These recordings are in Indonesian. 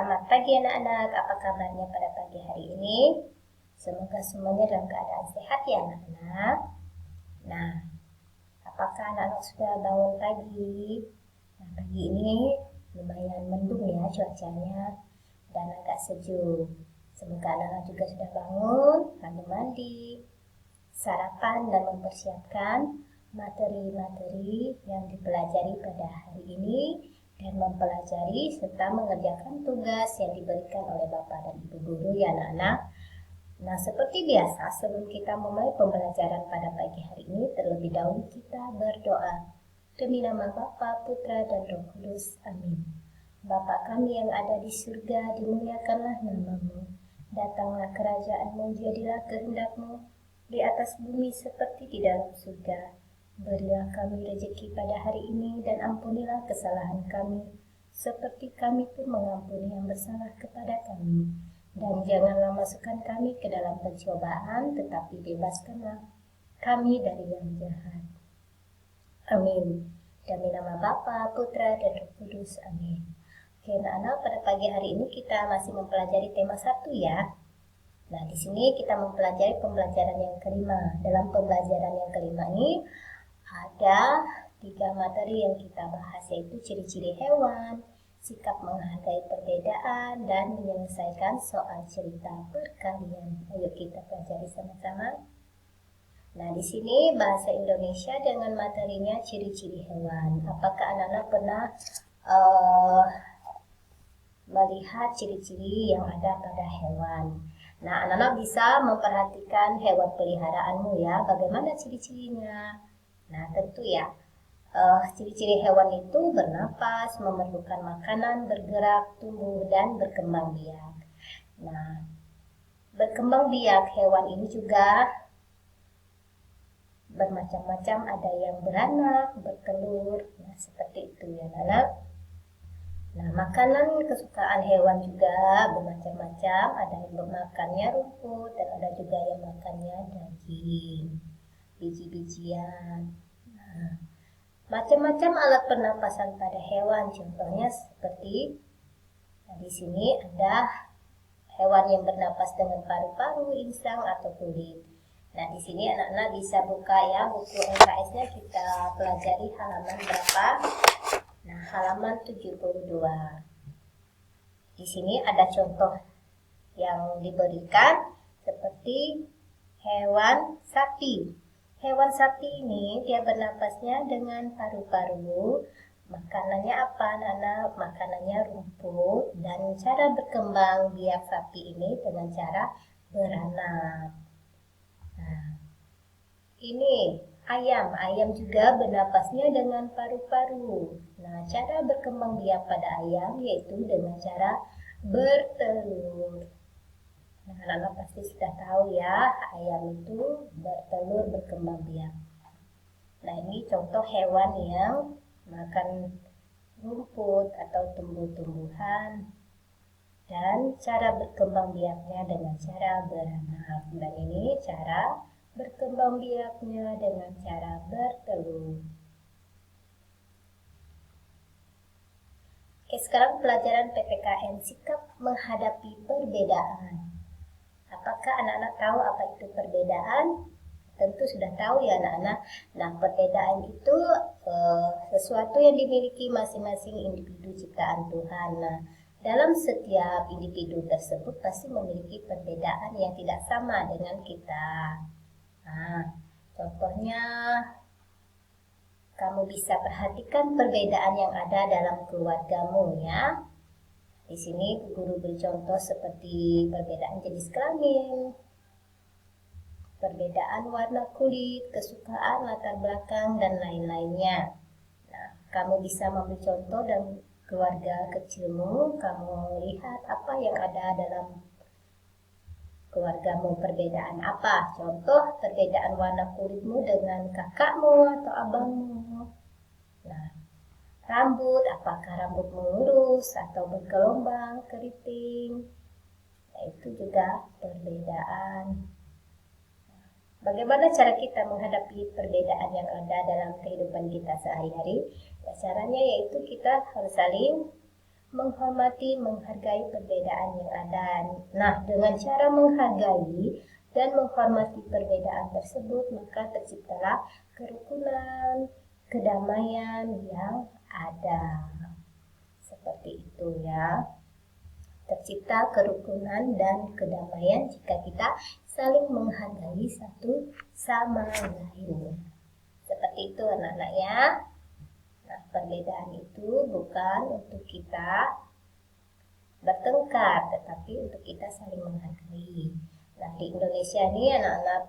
Selamat pagi anak-anak, apa kabarnya pada pagi hari ini? Semoga semuanya dalam keadaan sehat ya anak-anak. Nah, apakah anak-anak sudah bangun pagi? Nah, pagi ini lumayan mendung ya cuacanya dan agak sejuk. Semoga anak-anak juga sudah bangun, lalu mandi, sarapan dan mempersiapkan materi-materi yang dipelajari pada hari ini dan mempelajari serta mengerjakan tugas yang diberikan oleh Bapak dan Ibu Guru ya anak-anak. Nah, seperti biasa sebelum kita memulai pembelajaran pada pagi hari ini, terlebih dahulu kita berdoa. Demi nama Bapa, Putra, dan Roh Kudus. Amin. Bapa kami yang ada di surga, dimuliakanlah nama-Mu. Datanglah kerajaan-Mu, jadilah kehendak-Mu di atas bumi seperti di dalam surga. Berilah kami rezeki pada hari ini dan ampunilah kesalahan kami, seperti kami pun mengampuni yang bersalah kepada kami. Dan janganlah masukkan kami ke dalam pencobaan, tetapi bebaskanlah kami dari yang jahat. Amin. Demi nama Bapa, Putra, dan Roh Kudus. Amin. Oke, anak-anak, pada pagi hari ini kita masih mempelajari tema 1 ya. Nah, di sini kita mempelajari pembelajaran yang kelima. Dalam pembelajaran yang kelima ini ada 3 materi yang kita bahas, yaitu ciri-ciri hewan, sikap menghargai perbedaan, dan menyelesaikan soal cerita perkalian. Ayo kita pelajari sama-sama. Nah, di sini bahasa Indonesia dengan materinya ciri-ciri hewan. Apakah anak-anak pernah melihat ciri-ciri yang ada pada hewan? Nah, anak-anak bisa memperhatikan hewan peliharaanmu ya. Bagaimana ciri-cirinya? Nah, tentu ya, ciri-ciri hewan itu bernapas, memerlukan makanan, bergerak, tumbuh, dan berkembang biak. Nah, berkembang biak hewan ini juga bermacam-macam, ada yang beranak, bertelur, nah seperti itu ya anak. Nah, makanan kesukaan hewan juga bermacam-macam, ada yang makannya rumput dan ada juga yang makannya daging, biji-bijian. Nah, macam-macam alat pernapasan pada hewan, contohnya seperti di sini ada hewan yang bernapas dengan paru-paru, insang atau kulit. Nah, di sini anak-anak bisa buka ya buku LKS-nya, kita pelajari halaman berapa? Nah, halaman 72. Di sini ada contoh yang diberikan seperti hewan sapi. Hewan sapi ini dia bernapasnya dengan paru-paru. Makanannya apa anak-anak? Makanannya rumput, dan cara berkembang biak sapi ini dengan cara beranak. Nah, ini ayam juga bernapasnya dengan paru-paru. Nah, cara berkembang biak pada ayam yaitu dengan cara bertelur. Nah, anak-anak pasti sudah tahu ya, ayam itu bertelur, berkembang biak. Nah, ini contoh hewan yang makan rumput atau tumbuh-tumbuhan dan cara berkembang biaknya dengan cara beranak. Dan ini cara berkembang biaknya dengan cara bertelur. Oke, sekarang pelajaran PPKN, sikap menghadapi perbedaan. Apakah anak-anak tahu apa itu perbedaan? Tentu sudah tahu ya anak-anak. Nah, perbedaan itu sesuatu yang dimiliki masing-masing individu ciptaan Tuhan. Nah, dalam setiap individu tersebut pasti memiliki perbedaan yang tidak sama dengan kita. Nah, contohnya kamu bisa perhatikan perbedaan yang ada dalam keluargamu ya. Di sini guru beri contoh seperti perbedaan jenis kelamin, perbedaan warna kulit, kesukaan, latar belakang, dan lain-lainnya. Nah, kamu bisa memberi contoh dan keluarga kecilmu, kamu lihat apa yang ada dalam keluargamu, perbedaan apa. Contoh, perbedaan warna kulitmu dengan kakakmu atau abangmu. Nah, rambut, apakah rambutmu lurus atau bergelombang, keriting. Nah, itu juga perbedaan. Bagaimana cara kita menghadapi perbedaan yang ada dalam kehidupan kita sehari-hari? Ya, caranya yaitu kita harus saling menghormati, menghargai perbedaan yang ada. Nah, dengan cara menghargai dan menghormati perbedaan tersebut, maka terciptalah kerukunan, kedamaian yang ada. Seperti itu ya. Tercipta kerukunan dan kedamaian jika kita saling menghargai satu sama lain. Seperti itu anak-anak ya. Nah, perbedaan itu bukan untuk kita bertengkar, tetapi untuk kita saling menghargai. Nah, di Indonesia ini anak-anak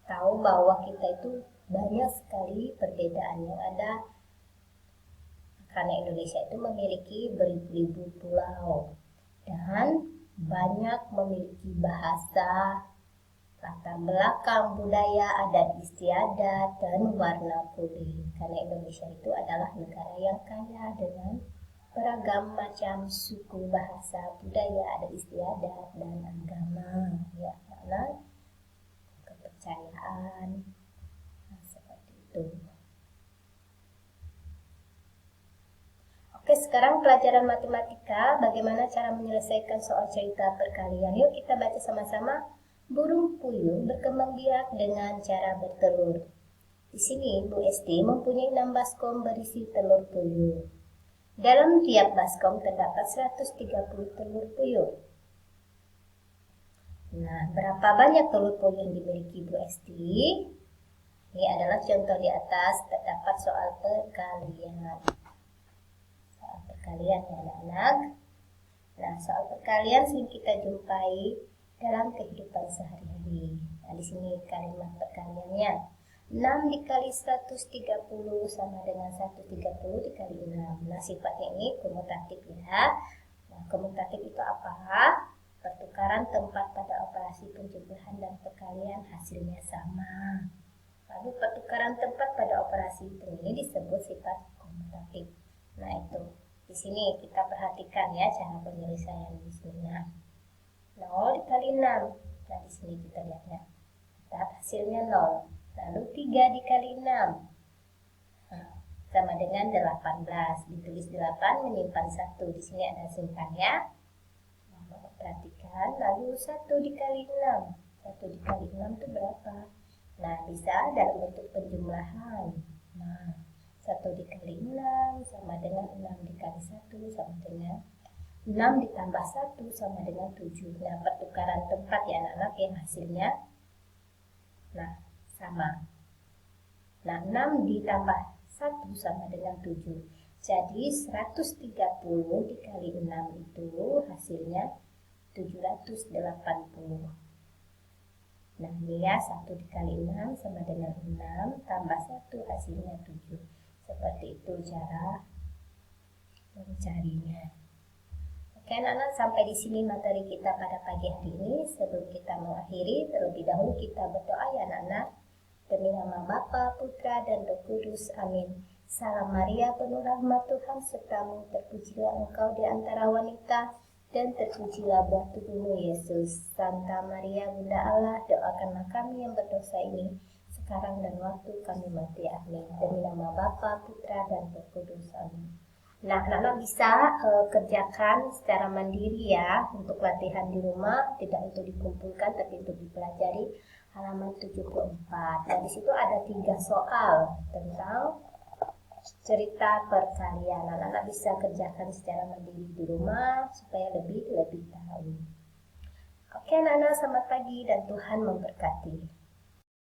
tahu bahwa kita itu banyak sekali perbedaan yang ada karena Indonesia itu memiliki beribu-ribu pulau dan banyak memiliki bahasa, latar belakang budaya, adat istiadat, dan warna kulit. Karena Indonesia itu adalah negara yang kaya dengan beragam macam suku, bahasa, budaya, adat istiadat, dan agama. Ya, karena kepercayaan. Nah, seperti itu. Oke, sekarang pelajaran matematika, bagaimana cara menyelesaikan soal cerita perkalian. Yuk kita baca sama-sama. Burung puyuh berkembang biak dengan cara bertelur. Di sini Bu Esti mempunyai 6 baskom berisi telur puyuh. Dalam tiap baskom terdapat 130 telur puyuh. Nah, berapa banyak telur puyuh yang dimiliki Bu Esti? Ini adalah contoh di atas, terdapat soal perkalian. Soal perkalian ya anak-anak. Nah, soal perkalian sering kita jumpai dalam kehidupan sehari-hari. Nah, di sini kalimat perkaliannya. 6 dikali 130 sama dengan 130 dikali 6. Nah, sifatnya ini komutatif ya. Nah, komutatif itu apa? Pertukaran tempat pada operasi penjumlahan dan perkalian hasilnya sama. Lalu pertukaran tempat pada operasi ini disebut sifat komutatif. Nah, itu. Di sini kita perhatikan ya cara penyelesaian di sini. 0 dikali 6. Nah, di sini kita lihatnya. Lihat hasilnya 0. Lalu 3 dikali 6. Nah, sama dengan 18. Ditulis 8 menyimpan 1. Di sini ada simpannya. Nah, perhatikan. Lalu 1 dikali 6. 1 dikali 6 itu berapa? Nah, bisa dalam bentuk penjumlahan. Nah, 1 dikali 6 sama dengan 6 dikali 1 sama dengan 6 ditambah 1 sama dengan 7. Nah, pertukaran tempat ya anak-anak yang hasilnya sama. Nah, 6 ditambah 1 sama dengan 7. Jadi 130 dikali 6 itu hasilnya 780. Nah, ini ya 1 dikali 6 sama dengan 6 tambah 1 hasilnya 7. Seperti itu cara mencarinya. Oke anak-anak, sampai di sini materi kita pada pagi hari ini. Sebelum kita mengakhiri, terlebih dahulu kita berdoa ya anak-anak. Demi nama Bapa, Putra, dan Roh Kudus. Amin. Salam Maria, penuh rahmat Tuhan sertamu. Terpujilah engkau di antara wanita, dan terpujilah buah tubuhmu Yesus. Santa Maria, Bunda Allah, doakanlah kami yang berdosa ini, sekarang dan waktu kami mati. Amin. Demi nama Bapa, Putra, dan Roh Kudus. Amin. Nah, anak-anak bisa kerjakan secara mandiri ya, untuk latihan di rumah, tidak untuk dikumpulkan tapi untuk dipelajari. Halaman 74. Nah, di situ ada 3 soal tentang cerita perkalian. Anak-anak bisa kerjakan secara mandiri di rumah supaya lebih tahu. Oke, anak-anak, selamat pagi dan Tuhan memberkati.